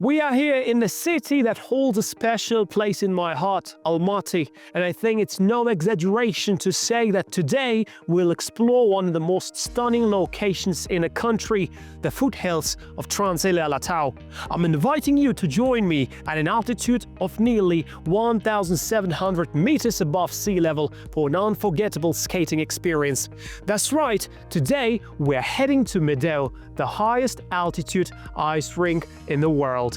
We are here in the city that holds a special place in my heart, Almaty, and I think it's no exaggeration to say that today we'll explore one of the most stunning locations in the country, the foothills of Trans-Alatau. I'm inviting you to join me at an altitude of nearly 1,700 meters above sea level for an unforgettable skating experience. That's right, today we're heading to Medeu, the highest altitude ice rink in the world.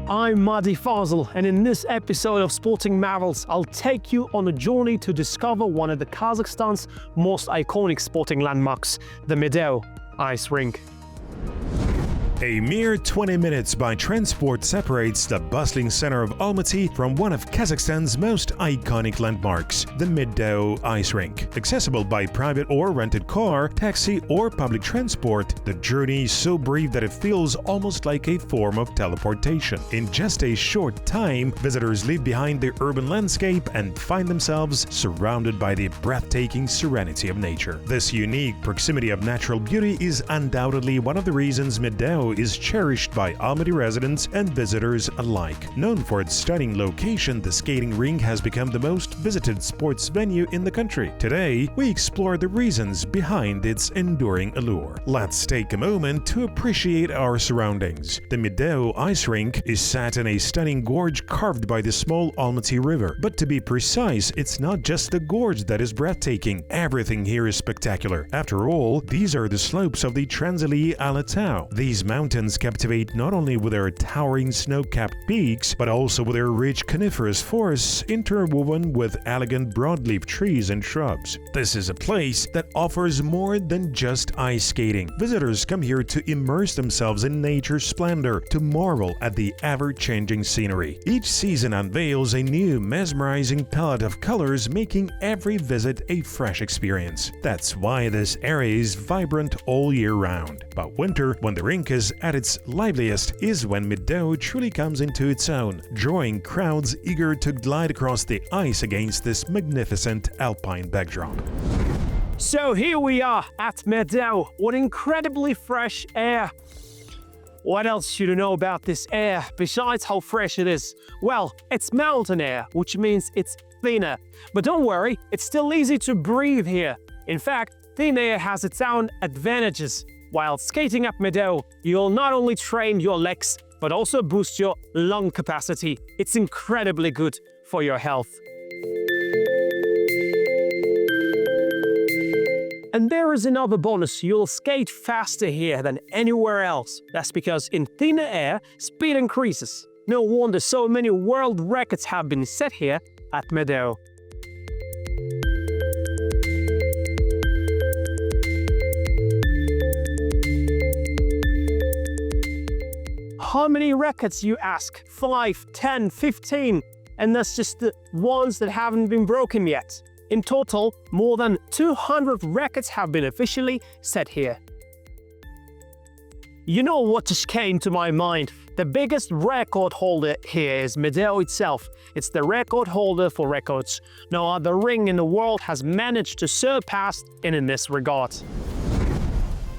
I'm Madi Fazil, and in this episode of Sporting Marvels, I'll take you on a journey to discover one of the Kazakhstan's most iconic sporting landmarks, the Medeu ice rink. A mere 20 minutes by transport separates the bustling center of Almaty from one of Kazakhstan's most iconic landmarks, the Medeu ice rink. Accessible by private or rented car, taxi or public transport, the journey is so brief that it feels almost like a form of teleportation. In just a short time, visitors leave behind the urban landscape and find themselves surrounded by the breathtaking serenity of nature. This unique proximity of natural beauty is undoubtedly one of the reasons Medeu is cherished by Almaty residents and visitors alike. Known for its stunning location, the skating rink has become the most visited sports venue in the country. Today, we explore the reasons behind its enduring allure. Let's take a moment to appreciate our surroundings. The Medeu ice rink is set in a stunning gorge carved by the small Almaty River. But to be precise, it's not just the gorge that is breathtaking. Everything here is spectacular. After all, these are the slopes of the Trans-Alatau. These mountains captivate not only with their towering snow-capped peaks, but also with their rich coniferous forests interwoven with elegant broadleaf trees and shrubs. This is a place that offers more than just ice skating. Visitors come here to immerse themselves in nature's splendor, to marvel at the ever-changing scenery. Each season unveils a new, mesmerizing palette of colors, making every visit a fresh experience. That's why this area is vibrant all year round. But winter, when the rink is at its liveliest, is when Medeu truly comes into its own, drawing crowds eager to glide across the ice against this magnificent alpine backdrop. So here we are at Medeu. What incredibly fresh air! What else should you know about this air, besides how fresh it is? Well, it's mountain air, which means it's thinner. But don't worry, it's still easy to breathe here. In fact, thin air has its own advantages. While skating up Medeu, you'll not only train your legs, but also boost your lung capacity. It's incredibly good for your health. And there is another bonus: you'll skate faster here than anywhere else. That's because in thinner air, speed increases. No wonder so many world records have been set here at Medeu. How many records, you ask? 5, 10, 15? And that's just the ones that haven't been broken yet. In total, more than 200 records have been officially set here. You know what just came to my mind? The biggest record holder here is Medeu itself. It's the record holder for records. No other ring in the world has managed to surpass it in this regard.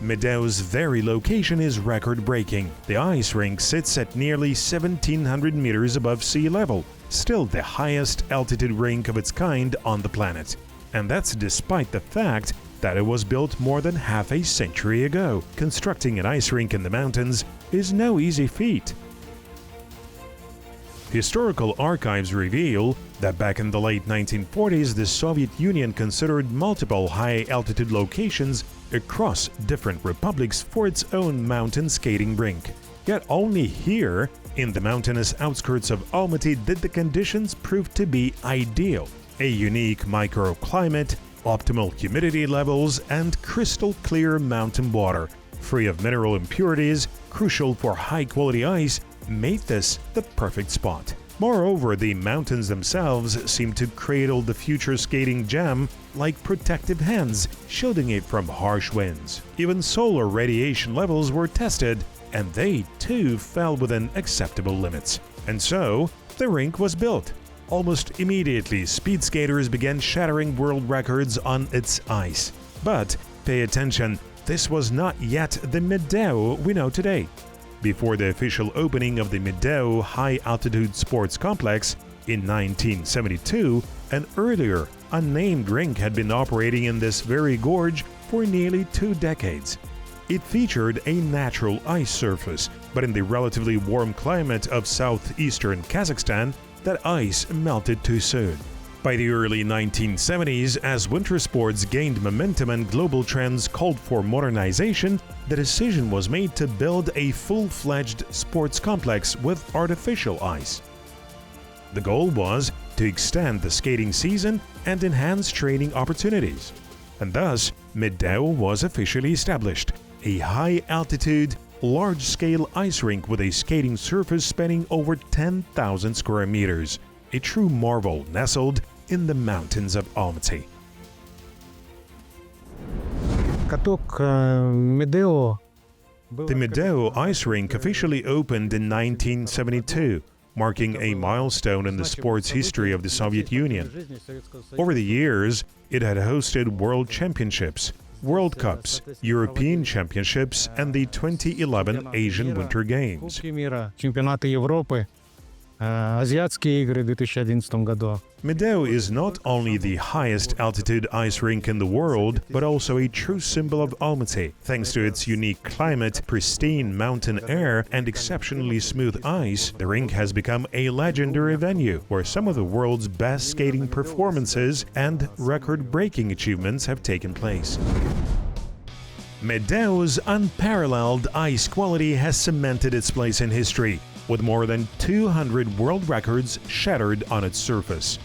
Medeu's very location is record-breaking. The ice rink sits at nearly 1,700 meters above sea level, still the highest altitude rink of its kind on the planet. And that's despite the fact that it was built more than half a century ago. Constructing an ice rink in the mountains is no easy feat. Historical archives reveal that back in the late 1940s, the Soviet Union considered multiple high-altitude locations across different republics for its own mountain skating rink. Yet only here, in the mountainous outskirts of Almaty, did the conditions prove to be ideal. A unique microclimate, optimal humidity levels, and crystal-clear mountain water, free of mineral impurities, crucial for high-quality ice, made this the perfect spot. Moreover, the mountains themselves seem to cradle the future skating gem like protective hands, shielding it from harsh winds. Even solar radiation levels were tested, and they too fell within acceptable limits. And so, the rink was built. Almost immediately, speed skaters began shattering world records on its ice. But pay attention, this was not yet the Medeu we know today. Before the official opening of the Medeu high-altitude sports complex in 1972, an earlier, unnamed rink had been operating in this very gorge for nearly 2 decades. It featured a natural ice surface, but in the relatively warm climate of southeastern Kazakhstan, that ice melted too soon. By the early 1970s, as winter sports gained momentum and global trends called for modernization, the decision was made to build a full-fledged sports complex with artificial ice. The goal was to extend the skating season and enhance training opportunities. And thus, Medeu was officially established, a high-altitude, large-scale ice rink with a skating surface spanning over 10,000 square meters, a true marvel nestled in the mountains of Almaty. The Medeu ice rink officially opened in 1972, marking a milestone in the sports history of the Soviet Union. Over the years, it had hosted World Championships, World Cups, European Championships, and the 2011 Asian Winter Games. Medeu is not only the highest altitude ice rink in the world, but also a true symbol of Almaty. Thanks to its unique climate, pristine mountain air, and exceptionally smooth ice, the rink has become a legendary venue where some of the world's best skating performances and record-breaking achievements have taken place. Medeu's unparalleled ice quality has cemented its place in history, with more than 200 world records shattered on its surface.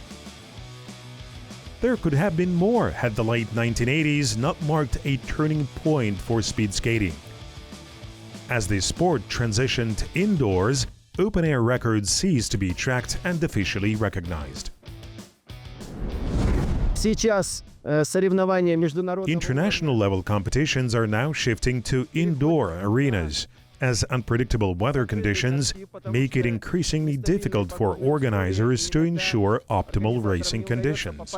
There could have been more had the late 1980s not marked a turning point for speed skating. As the sport transitioned indoors, open-air records ceased to be tracked and officially recognized. International-level competitions are now shifting to indoor arenas, as unpredictable weather conditions make it increasingly difficult for organizers to ensure optimal racing conditions.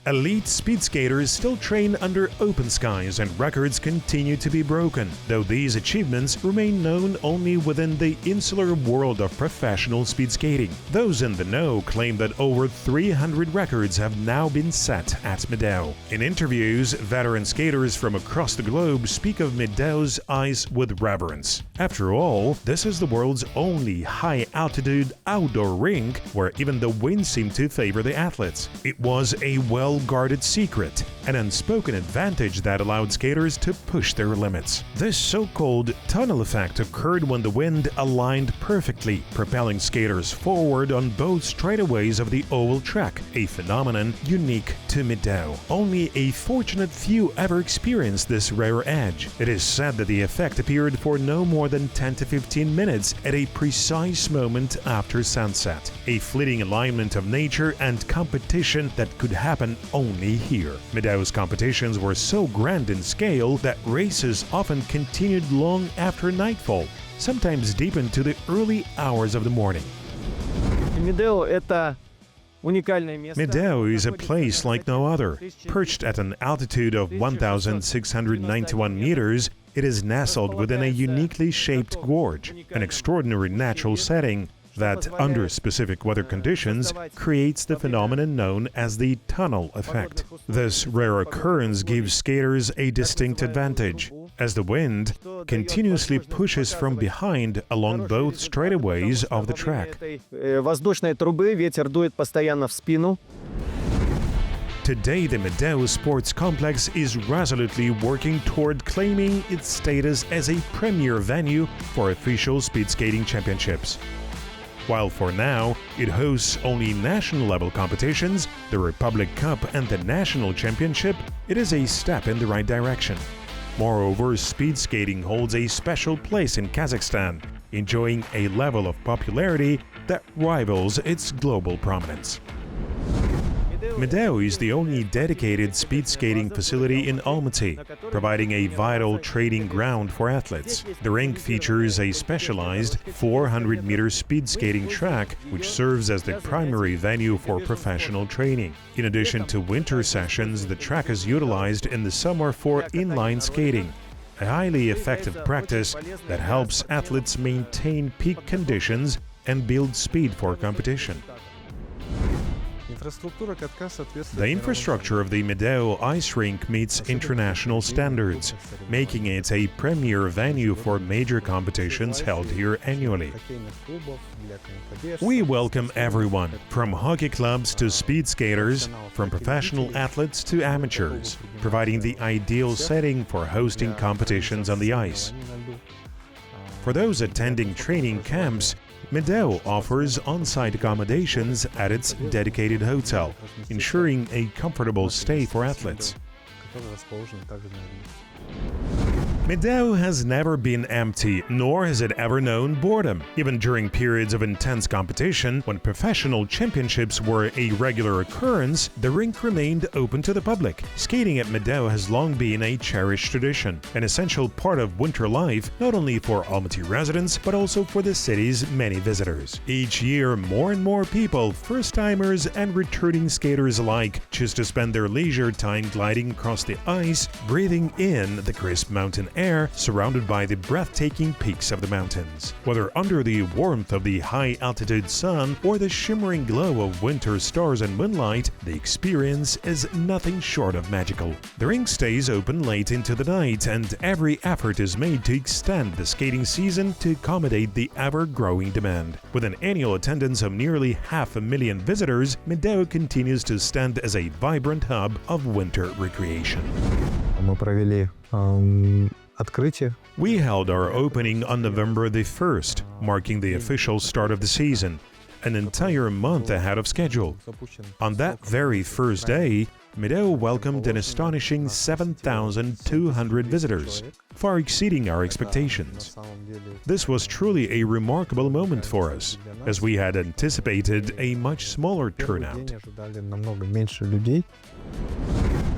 Elite speed skaters still train under open skies and records continue to be broken, though these achievements remain known only within the insular world of professional speed skating. Those in the know claim that over 300 records have now been set at Medeu. In interviews, veteran skaters from across the globe speak of Medeu's ice with reverence. After all, this is the world's only high-altitude outdoor rink where even the wind seemed to favor the athletes. It was a well-guarded secret, an unspoken advantage that allowed skaters to push their limits. This so-called tunnel effect occurred when the wind aligned perfectly, propelling skaters forward on both straightaways of the oval track, a phenomenon unique to Medeu. Only a fortunate few ever experienced this rare edge. It is said that the effect appeared for no more than 10 to 15 minutes at a precise moment after sunset, a fleeting alignment of nature and competition that could happen only here. Medeu's competitions were so grand in scale that races often continued long after nightfall, sometimes deep into the early hours of the morning. Medeu is a place like no other. Perched at an altitude of 1,691 meters, it is nestled within a uniquely shaped gorge, an extraordinary natural setting that, under specific weather conditions, creates the phenomenon known as the tunnel effect. This rare occurrence gives skaters a distinct advantage, as the wind continuously pushes from behind along both straightaways of the track. Today, the Medeu Sports Complex is resolutely working toward claiming its status as a premier venue for official speed skating championships. While for now, it hosts only national-level competitions, the Republic Cup and the National Championship, it is a step in the right direction. Moreover, speed skating holds a special place in Kazakhstan, enjoying a level of popularity that rivals its global prominence. Medeu is the only dedicated speed skating facility in Almaty, providing a vital training ground for athletes. The rink features a specialized 400-meter speed skating track, which serves as the primary venue for professional training. In addition to winter sessions, the track is utilized in the summer for inline skating, a highly effective practice that helps athletes maintain peak conditions and build speed for competition. The infrastructure of the Medeu ice rink meets international standards, making it a premier venue for major competitions held here annually. We welcome everyone, from hockey clubs to speed skaters, from professional athletes to amateurs, providing the ideal setting for hosting competitions on the ice. For those attending training camps, Medeu offers on-site accommodations at its dedicated hotel, ensuring a comfortable stay for athletes. Medeu has never been empty, nor has it ever known boredom. Even during periods of intense competition, when professional championships were a regular occurrence, the rink remained open to the public. Skating at Medeu has long been a cherished tradition, an essential part of winter life, not only for Almaty residents, but also for the city's many visitors. Each year, more and more people, first-timers and returning skaters alike, choose to spend their leisure time gliding across the ice, breathing in the crisp mountain air surrounded by the breathtaking peaks of the mountains. Whether under the warmth of the high-altitude sun or the shimmering glow of winter stars and moonlight, the experience is nothing short of magical. The rink stays open late into the night, and every effort is made to extend the skating season to accommodate the ever-growing demand. With an annual attendance of nearly 500,000 visitors, Medeu continues to stand as a vibrant hub of winter recreation. We held our opening on November the 1st, marking the official start of the season, an entire month ahead of schedule. On that very first day, Medeu welcomed an astonishing 7,200 visitors, far exceeding our expectations. This was truly a remarkable moment for us, as we had anticipated a much smaller turnout.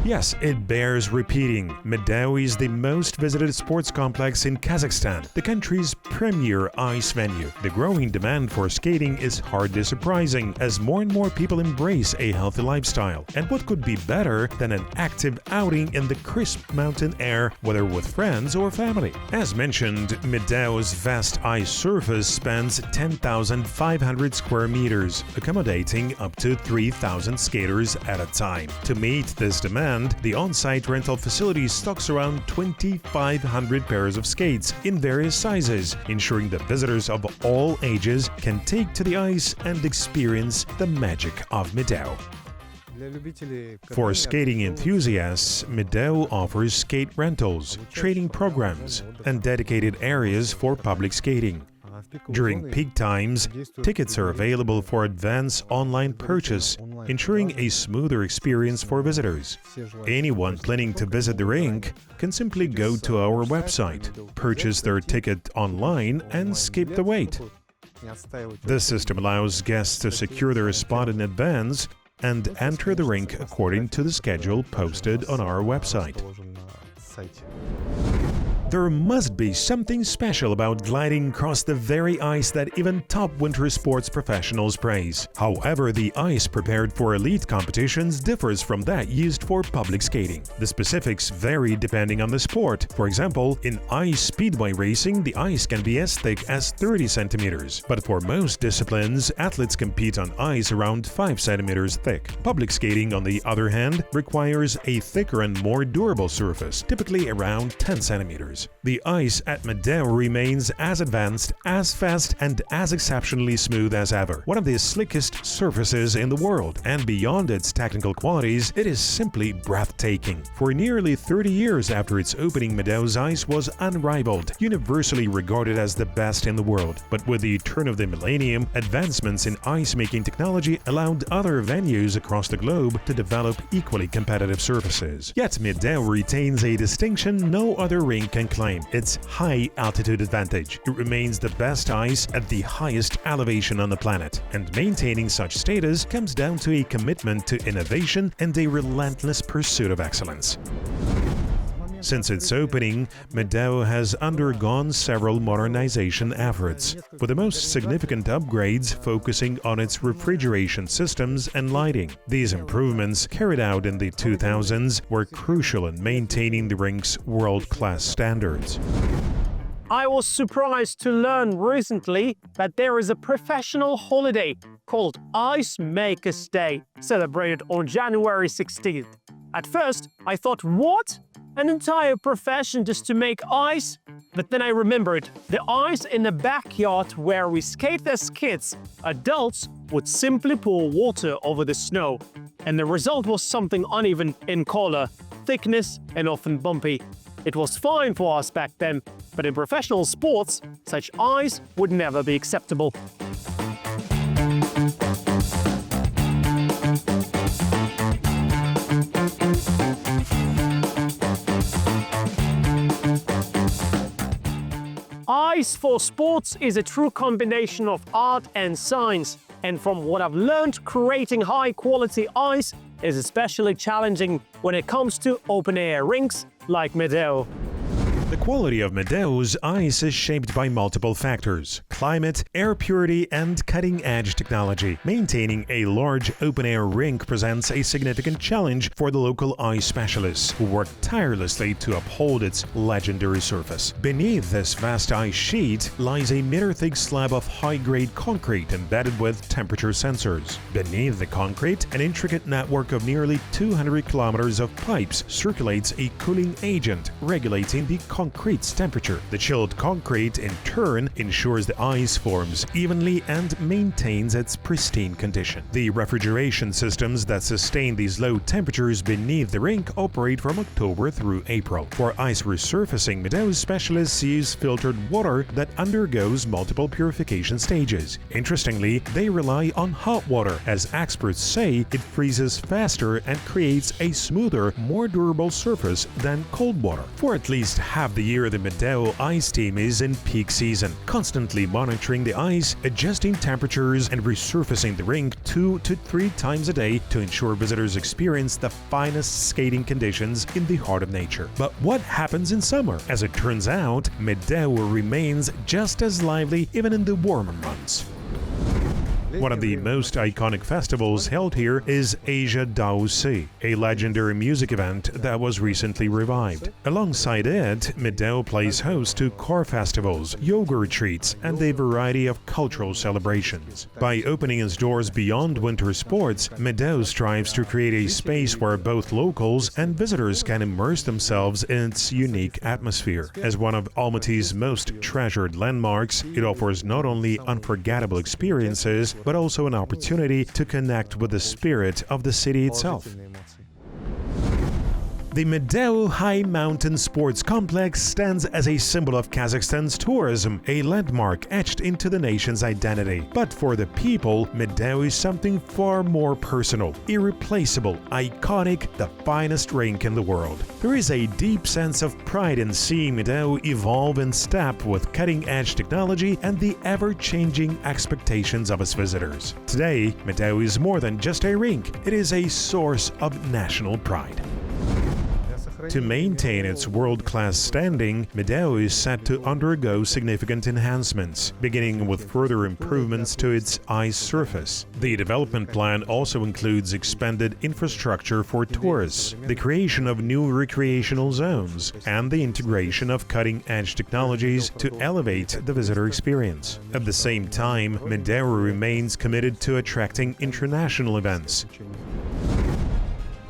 Yes, it bears repeating. Medeu is the most visited sports complex in Kazakhstan, the country's premier ice venue. The growing demand for skating is hardly surprising, as more and more people embrace a healthy lifestyle. And what could be better than an active outing in the crisp mountain air, whether with friends or family? As mentioned, Medeu's vast ice surface spans 10,500 square meters, accommodating up to 3,000 skaters at a time. To meet this demand, the on-site rental facility stocks around 2,500 pairs of skates in various sizes, ensuring that visitors of all ages can take to the ice and experience the magic of Medeu. For skating enthusiasts, Medeu offers skate rentals, training programs, and dedicated areas for public skating. During peak times, tickets are available for advance online purchase, ensuring a smoother experience for visitors. Anyone planning to visit the rink can simply go to our website, purchase their ticket online, and skip the wait. This system allows guests to secure their spot in advance and enter the rink according to the schedule posted on our website. There must be something special about gliding across the very ice that even top winter sports professionals praise. However, the ice prepared for elite competitions differs from that used for public skating. The specifics vary depending on the sport. For example, in ice speedway racing, the ice can be as thick as 30 centimeters. But for most disciplines, athletes compete on ice around 5 centimeters thick. Public skating, on the other hand, requires a thicker and more durable surface, typically around 10 centimeters. The ice at Medeu remains as advanced, as fast, and as exceptionally smooth as ever. One of the slickest surfaces in the world, and beyond its technical qualities, it is simply breathtaking. For nearly 30 years after its opening, Medeu's ice was unrivaled, universally regarded as the best in the world. But with the turn of the millennium, advancements in ice-making technology allowed other venues across the globe to develop equally competitive surfaces. Yet Medeu retains a distinction no other rink can claim its high altitude advantage. It remains the best ice at the highest elevation on the planet, and maintaining such status comes down to a commitment to innovation and a relentless pursuit of excellence. Since its opening, Medeu has undergone several modernization efforts, with the most significant upgrades focusing on its refrigeration systems and lighting. These improvements, carried out in the 2000s, were crucial in maintaining the rink's world-class standards. I was surprised to learn recently that there is a professional holiday called Ice Makers Day, celebrated on January 16th. At first, I thought, what? An entire profession just to make ice? But then I remembered, the ice in the backyard where we skate as kids, adults would simply pour water over the snow. And the result was something uneven in color, thickness, and often bumpy. It was fine for us back then, but in professional sports, such ice would never be acceptable. Ice for sports is a true combination of art and science, and from what I've learned, creating high-quality ice is especially challenging when it comes to open-air rinks like Medeu. The quality of Medeu's ice is shaped by multiple factors: climate, air purity, and cutting-edge technology. Maintaining a large open-air rink presents a significant challenge for the local ice specialists, who work tirelessly to uphold its legendary surface. Beneath this vast ice sheet lies a meter-thick slab of high-grade concrete embedded with temperature sensors. Beneath the concrete, an intricate network of nearly 200 kilometers of pipes circulates a cooling agent regulating the concrete's temperature. The chilled concrete, in turn, ensures the ice forms evenly and maintains its pristine condition. The refrigeration systems that sustain these low temperatures beneath the rink operate from October through April. For ice resurfacing, Medeu's specialists use filtered water that undergoes multiple purification stages. Interestingly, they rely on hot water, as experts say it freezes faster and creates a smoother, more durable surface than cold water. For at least half the year, the Medeu ice team is in peak season, constantly monitoring the ice, adjusting temperatures, and resurfacing the rink 2 to 3 times a day to ensure visitors experience the finest skating conditions in the heart of nature. But what happens in summer? As it turns out, Medeu remains just as lively even in the warmer months. One of the most iconic festivals held here is Asia Daosi, a legendary music event that was recently revived. Alongside it, Medeu plays host to car festivals, yoga retreats, and a variety of cultural celebrations. By opening its doors beyond winter sports, Medeu strives to create a space where both locals and visitors can immerse themselves in its unique atmosphere. As one of Almaty's most treasured landmarks, it offers not only unforgettable experiences, but also an opportunity to connect with the spirit of the city itself. The Medeu High Mountain Sports Complex stands as a symbol of Kazakhstan's tourism, a landmark etched into the nation's identity. But for the people, Medeu is something far more personal, irreplaceable, iconic, the finest rink in the world. There is a deep sense of pride in seeing Medeu evolve in step with cutting-edge technology and the ever-changing expectations of its visitors. Today, Medeu is more than just a rink, it is a source of national pride. To maintain its world-class standing, Medeu is set to undergo significant enhancements, beginning with further improvements to its ice surface. The development plan also includes expanded infrastructure for tourists, the creation of new recreational zones, and the integration of cutting-edge technologies to elevate the visitor experience. At the same time, Medeu remains committed to attracting international events.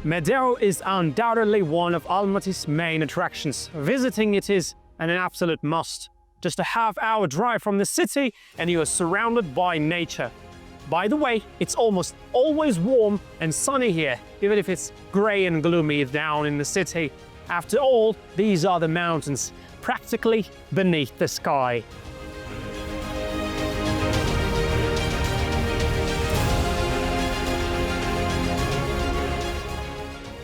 Medeu is undoubtedly one of Almaty's main attractions. Visiting it is an absolute must. Just a half-hour drive from the city and you are surrounded by nature. By the way, it's almost always warm and sunny here, even if it's grey and gloomy down in the city. After all, these are the mountains, practically beneath the sky.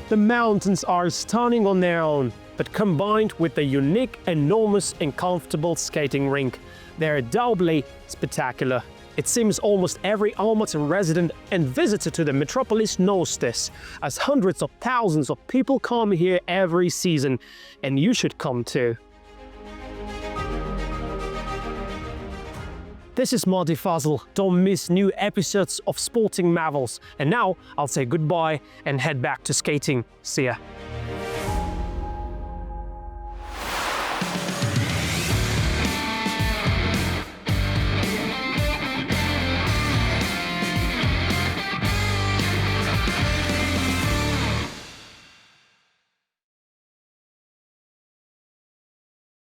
The mountains are stunning on their own, but combined with the unique, enormous and comfortable skating rink, they're doubly spectacular. It seems almost every Almaty resident and visitor to the metropolis knows this, as hundreds of thousands of people come here every season, and you should come too. This is Marty Fazl. Don't miss new episodes of Sporting Marvels. And now I'll say goodbye and head back to skating. See ya.